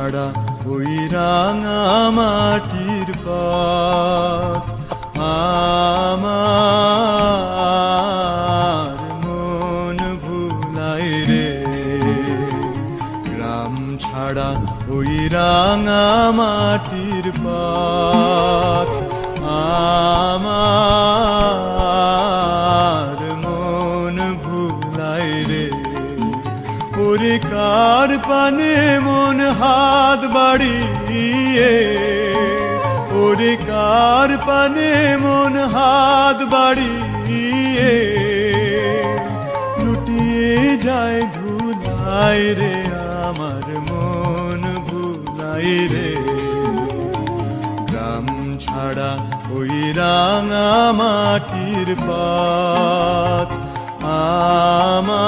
ছাড়া ওই রাঙা মাটির পথ আমার মন ভুলায় রে। গ্রাম ছাড়া ওই রাঙা মাটির পথ আমার মন ভুলায় রে। ওরে কার পানে মন হাত বাড়িয়ে, ওরে কার পানে মন হাত বাড়িয়ে লুটিয়ে যায় ধুলায় রে। আমার মন ভুলায় রে। গ্রাম ছাড়া ওই রাঙা মাটির পথ আমার